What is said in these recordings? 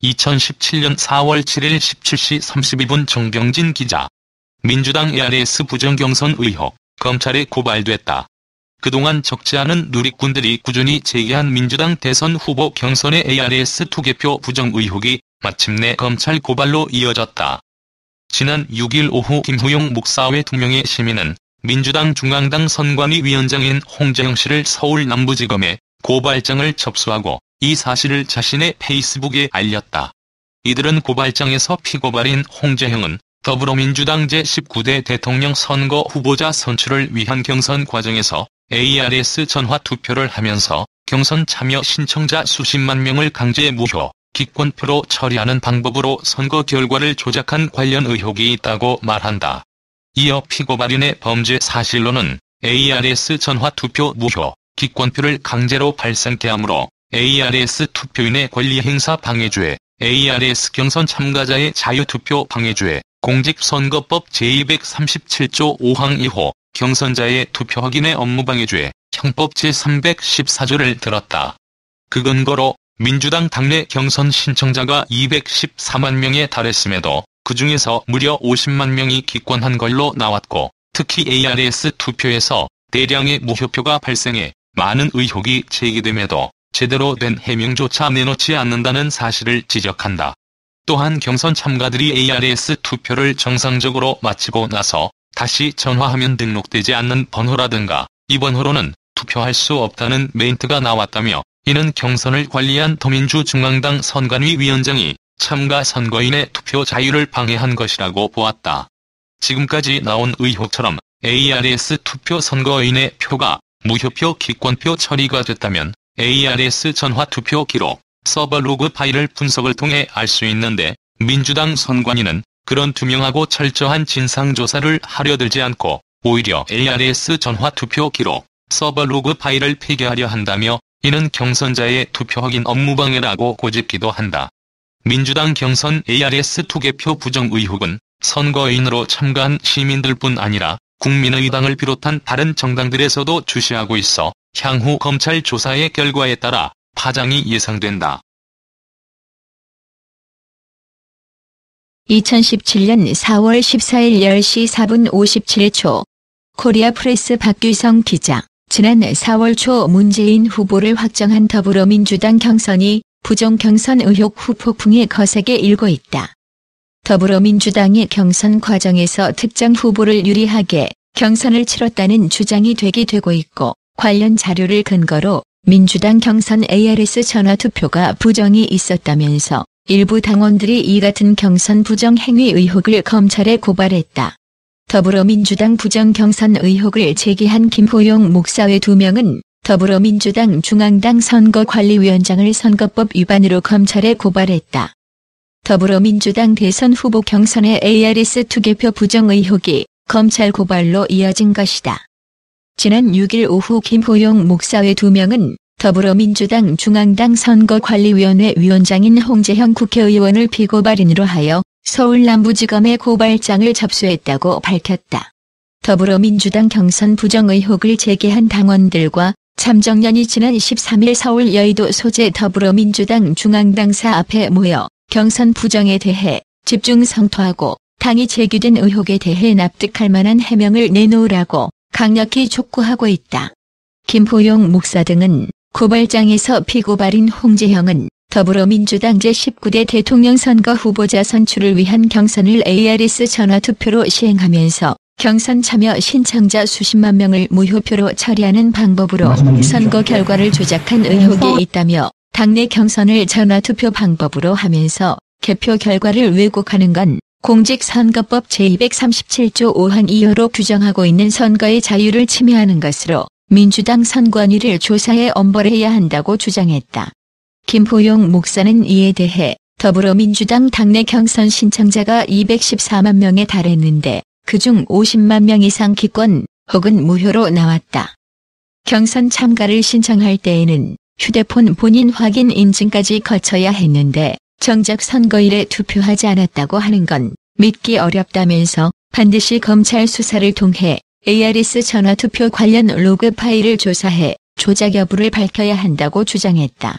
2017년 4월 7일 17시 32분 정병진 기자. 민주당 ARS 부정경선 의혹, 검찰에 고발됐다. 그동안 적지 않은 누리꾼들이 꾸준히 제기한 민주당 대선 후보 경선의 ARS 투개표 부정 의혹이 마침내 검찰 고발로 이어졌다. 지난 6일 오후 김호용 목사 외 2명의 시민은 민주당 중앙당 선관위 위원장인 홍재형 씨를 서울 남부지검에 고발장을 접수하고 이 사실을 자신의 페이스북에 알렸다. 이들은 고발장에서 피고발인 홍재형은 더불어민주당 제19대 대통령 선거 후보자 선출을 위한 경선 과정에서 ARS 전화 투표를 하면서 경선 참여 신청자 수십만 명을 강제 무효, 기권표로 처리하는 방법으로 선거 결과를 조작한 관련 의혹이 있다고 말한다. 이어 피고발인의 범죄 사실로는 ARS 전화 투표 무효, 기권표를 강제로 발생케 하므로 ARS 투표인의 권리행사 방해죄, ARS 경선 참가자의 자유투표 방해죄, 공직선거법 제237조 5항 2호 경선자의 투표 확인의 업무방해죄, 형법 제314조를 들었다. 그 근거로 민주당 당내 경선 신청자가 214만 명에 달했음에도 그중에서 무려 50만 명이 기권한 걸로 나왔고, 특히 ARS 투표에서 대량의 무효표가 발생해 많은 의혹이 제기됨에도 제대로 된 해명조차 내놓지 않는다는 사실을 지적한다. 또한 경선 참가들이 ARS 투표를 정상적으로 마치고 나서 다시 전화하면 등록되지 않는 번호라든가 이 번호로는 투표할 수 없다는 멘트가 나왔다며, 이는 경선을 관리한 더민주 중앙당 선관위 위원장이 참가 선거인의 투표 자유를 방해한 것이라고 보았다. 지금까지 나온 의혹처럼 ARS 투표 선거인의 표가 무효표 기권표 처리가 됐다면 ARS 전화 투표 기록, 서버 로그 파일을 분석을 통해 알 수 있는데, 민주당 선관위는 그런 투명하고 철저한 진상조사를 하려 들지 않고 오히려 ARS 전화 투표 기록, 서버 로그 파일을 폐기하려 한다며, 이는 경선자의 투표 확인 업무방해라고 고집기도 한다. 민주당 경선 ARS 투개표 부정 의혹은 선거인으로 참가한 시민들뿐 아니라 국민의당을 비롯한 다른 정당들에서도 주시하고 있어 향후 검찰 조사의 결과에 따라 파장이 예상된다. 2017년 4월 14일 10시 4분 57초 코리아 프레스 박규성 기자. 지난 4월 초 문재인 후보를 확정한 더불어민주당 경선이 부정 경선 의혹 후폭풍이 거세게 일고 있다. 더불어민주당이 경선 과정에서 특정 후보를 유리하게 경선을 치렀다는 주장이 되고 있고, 관련 자료를 근거로 민주당 경선 ARS 전화투표가 부정이 있었다면서 일부 당원들이 이 같은 경선 부정 행위 의혹을 검찰에 고발했다. 더불어민주당 부정 경선 의혹을 제기한 김호용 목사 외 2명은 더불어민주당 중앙당 선거관리위원장을 선거법 위반으로 검찰에 고발했다. 더불어민주당 대선 후보 경선의 ARS 투개표 부정 의혹이 검찰 고발로 이어진 것이다. 지난 6일 오후 김호용 목사 외 2명은 더불어민주당 중앙당 선거관리위원회 위원장인 홍재형 국회의원을 피고발인으로 하여 서울 남부지검에 고발장을 접수했다고 밝혔다. 더불어민주당 경선 부정 의혹을 제기한 당원들과 참정연이 지난 13일 서울 여의도 소재 더불어민주당 중앙당사 앞에 모여 경선 부정에 대해 집중 성토하고 당이 제기된 의혹에 대해 납득할 만한 해명을 내놓으라고 강력히 촉구하고 있다. 김호용 목사 등은 고발장에서 피고발인 홍재형은 더불어민주당 제19대 대통령 선거 후보자 선출을 위한 경선을 ARS 전화투표로 시행하면서 경선 참여 신청자 수십만 명을 무효표로 처리하는 방법으로 선거 결과를 조작한 의혹이 있다며, 당내 경선을 전화투표 방법으로 하면서 개표 결과를 왜곡하는 건 공직선거법 제237조 5항 2호로 규정하고 있는 선거의 자유를 침해하는 것으로 민주당 선관위를 조사해 엄벌해야 한다고 주장했다. 김호용 목사는 이에 대해 더불어민주당 당내 경선 신청자가 214만 명에 달했는데 그중 50만 명 이상 기권 혹은 무효로 나왔다. 경선 참가를 신청할 때에는 휴대폰 본인 확인 인증까지 거쳐야 했는데 정작 선거일에 투표하지 않았다고 하는 건 믿기 어렵다면서 반드시 검찰 수사를 통해 ARS 전화투표 관련 로그 파일을 조사해 조작 여부를 밝혀야 한다고 주장했다.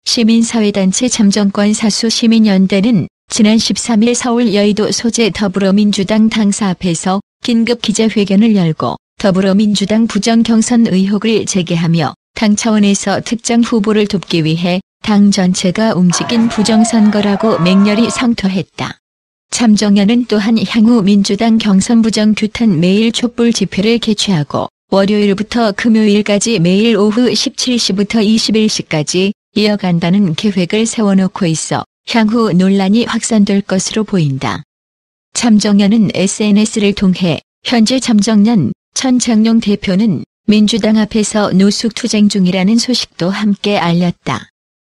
시민사회단체 참정권 사수 시민연대는 지난 13일 서울 여의도 소재 더불어민주당 당사 앞에서 긴급 기자회견을 열고 더불어민주당 부정경선 의혹을 제기하며 당 차원에서 특정 후보를 돕기 위해 당 전체가 움직인 부정선거라고 맹렬히 성토했다. 참정연은 또한 향후 민주당 경선 부정 규탄 매일 촛불 집회를 개최하고 월요일부터 금요일까지 매일 오후 17시부터 21시까지 이어간다는 계획을 세워놓고 있어 향후 논란이 확산될 것으로 보인다. 참정연은 SNS를 통해 현재 참정연 전 장룡 대표는 민주당 앞에서 노숙투쟁 중이라는 소식도 함께 알렸다.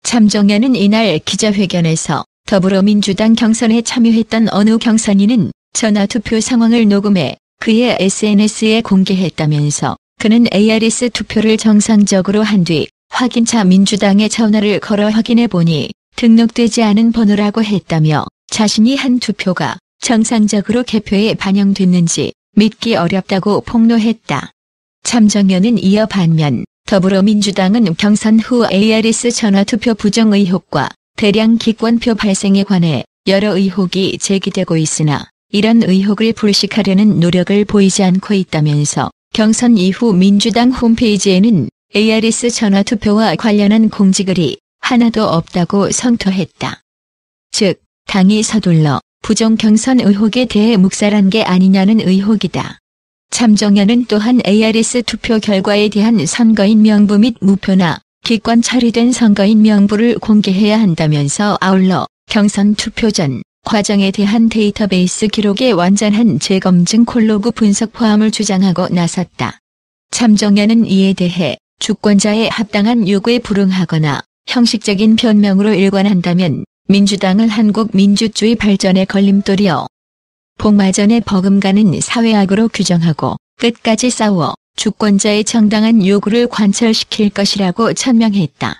참정연은 이날 기자회견에서 더불어민주당 경선에 참여했던 어느 경선인은 전화투표 상황을 녹음해 그의 SNS에 공개했다면서 그는 ARS 투표를 정상적으로 한 뒤 확인차 민주당에 전화를 걸어 확인해보니 등록되지 않은 번호라고 했다며 자신이 한 투표가 정상적으로 개표에 반영됐는지 믿기 어렵다고 폭로했다. 참정연은 이어 반면 더불어민주당은 경선 후 ARS 전화투표 부정 의혹과 대량 기권표 발생에 관해 여러 의혹이 제기되고 있으나 이런 의혹을 불식하려는 노력을 보이지 않고 있다면서 경선 이후 민주당 홈페이지에는 ARS 전화투표와 관련한 공지글이 하나도 없다고 성토했다. 즉, 당이 서둘러 부정 경선 의혹에 대해 묵살한 게 아니냐는 의혹이다. 참정연은 또한 ARS 투표 결과에 대한 선거인 명부 및 무표나 기권 처리된 선거인 명부를 공개해야 한다면서 아울러 경선 투표 전 과정에 대한 데이터베이스 기록의 완전한 재검증 콜로그 분석 포함을 주장하고 나섰다. 참정연은 이에 대해 주권자의 합당한 요구에 불응하거나 형식적인 변명으로 일관한다면 민주당을 한국 민주주의 발전의 걸림돌이요 복마전에 버금가는 사회악으로 규정하고 끝까지 싸워 주권자의 정당한 요구를 관철시킬 것이라고 천명했다.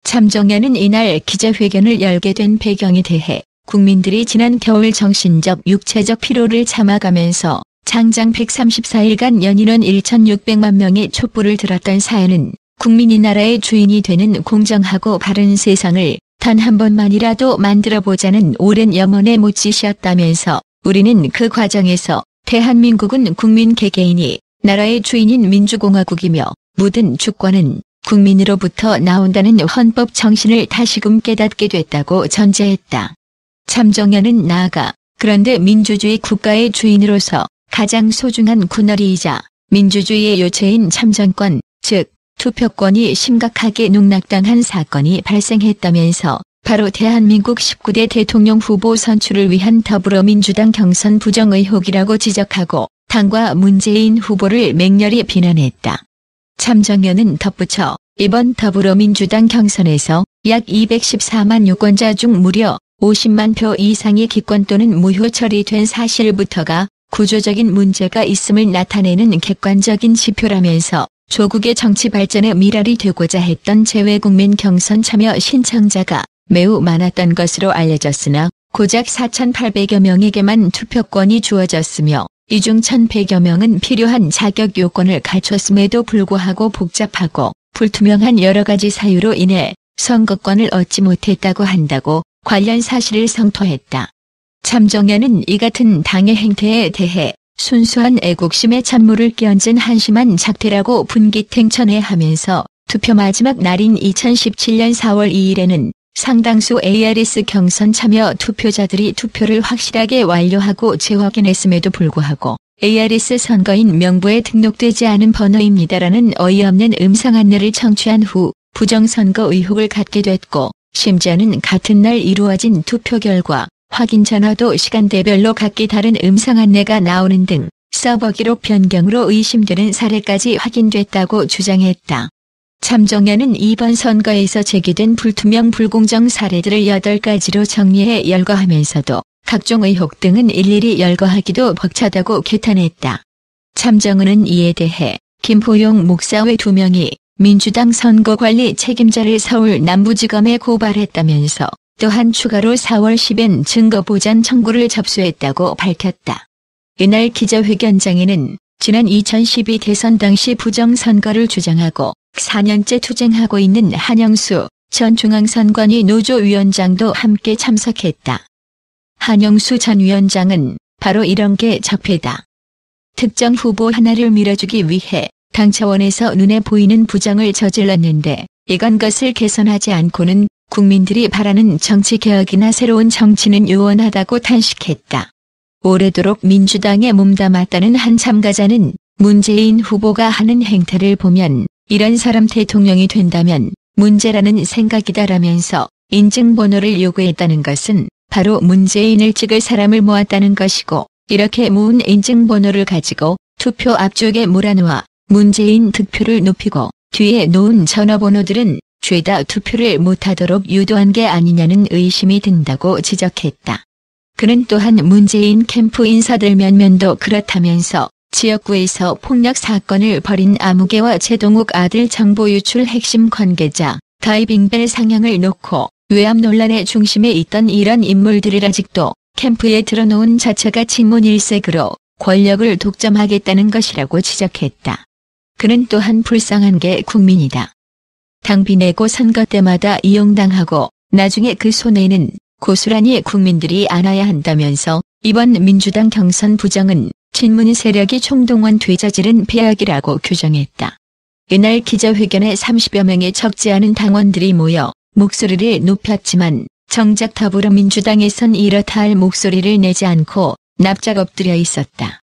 참정연은 이날 기자회견을 열게 된 배경에 대해 국민들이 지난 겨울 정신적 육체적 피로를 참아가면서 장장 134일간 연인원 1,600만 명의 촛불을 들었던 사연은 국민이 나라의 주인이 되는 공정하고 바른 세상을 단 한 번만이라도 만들어보자는 오랜 염원의 못짓이었다면서 우리는 그 과정에서 대한민국은 국민 개개인이 나라의 주인인 민주공화국이며 모든 주권은 국민으로부터 나온다는 헌법 정신을 다시금 깨닫게 됐다고 전제했다. 참정연은 나아가 그런데 민주주의 국가의 주인으로서 가장 소중한 군어리이자 민주주의의 요체인 참정권, 즉 투표권이 심각하게 농락당한 사건이 발생했다면서 바로 대한민국 19대 대통령 후보 선출을 위한 더불어민주당 경선 부정 의혹이라고 지적하고 당과 문재인 후보를 맹렬히 비난했다. 참정연은 덧붙여 이번 더불어민주당 경선에서 약 214만 유권자 중 무려 50만 표 이상이 기권 또는 무효 처리된 사실부터가 구조적인 문제가 있음을 나타내는 객관적인 지표라면서 조국의 정치 발전에 미랄이 되고자 했던 재외국민 경선 참여 신청자가 매우 많았던 것으로 알려졌으나 고작 4,800여 명에게만 투표권이 주어졌으며 이 중 1,100여 명은 필요한 자격 요건을 갖췄음에도 불구하고 복잡하고 불투명한 여러 가지 사유로 인해 선거권을 얻지 못했다고 한다고 관련 사실을 성토했다. 참정연은 이 같은 당의 행태에 대해 순수한 애국심에 찬물을 끼얹은 한심한 작태라고 분기탱천해하면서 투표 마지막 날인 2017년 4월 2일에는 상당수 ARS 경선 참여 투표자들이 투표를 확실하게 완료하고 재확인했음에도 불구하고 ARS 선거인 명부에 등록되지 않은 번호입니다라는 어이없는 음성 안내를 청취한 후 부정선거 의혹을 갖게 됐고 심지어는 같은 날 이루어진 투표 결과 확인 전화도 시간대별로 각기 다른 음성 안내가 나오는 등 서버 기록 변경으로 의심되는 사례까지 확인됐다고 주장했다. 참정연은 이번 선거에서 제기된 불투명 불공정 사례들을 8가지로 정리해 열거하면서도 각종 의혹 등은 일일이 열거하기도 벅차다고 규탄했다. 참정은은 이에 대해 김포용 목사 외 2명이 민주당 선거관리 책임자를 서울 남부지검에 고발했다면서 또한 추가로 4월 10일 증거보전 청구를 접수했다고 밝혔다. 이날 기자회견장에는 지난 2012 대선 당시 부정선거를 주장하고 4년째 투쟁하고 있는 한영수 전 중앙선관위 노조위원장도 함께 참석했다. 한영수 전 위원장은 바로 이런 게 적폐다. 특정 후보 하나를 밀어주기 위해 당 차원에서 눈에 보이는 부정을 저질렀는데 이건 것을 개선하지 않고는 국민들이 바라는 정치개혁이나 새로운 정치는 요원하다고 탄식했다. 오래도록 민주당에 몸담았다는 한 참가자는 문재인 후보가 하는 행태를 보면 이런 사람 대통령이 된다면 문제라는 생각이다라면서 인증번호를 요구했다는 것은 바로 문재인을 찍을 사람을 모았다는 것이고 이렇게 모은 인증번호를 가지고 투표 앞쪽에 몰아놓아 문재인 득표를 높이고 뒤에 놓은 전화번호들은 죄다 투표를 못하도록 유도한 게 아니냐는 의심이 든다고 지적했다. 그는 또한 문재인 캠프 인사들 면면도 그렇다면서 지역구에서 폭력 사건을 벌인 아무개와 최동욱 아들 정보 유출 핵심 관계자 다이빙벨 상향을 놓고 외압 논란의 중심에 있던 이런 인물들을 아직도 캠프에 들어놓은 자체가 친문일색으로 권력을 독점하겠다는 것이라고 지적했다. 그는 또한 불쌍한 게 국민이다. 당비 내고 선거 때마다 이용당하고 나중에 그 손해는 고스란히 국민들이 안아야 한다면서 이번 민주당 경선 부정은 친문 세력이 총동원 되저지른 폐악이라고 규정했다. 이날 기자회견에 30여 명의 적지 않은 당원들이 모여 목소리를 높였지만 정작 더불어민주당에선 이렇다 할 목소리를 내지 않고 납작 엎드려 있었다.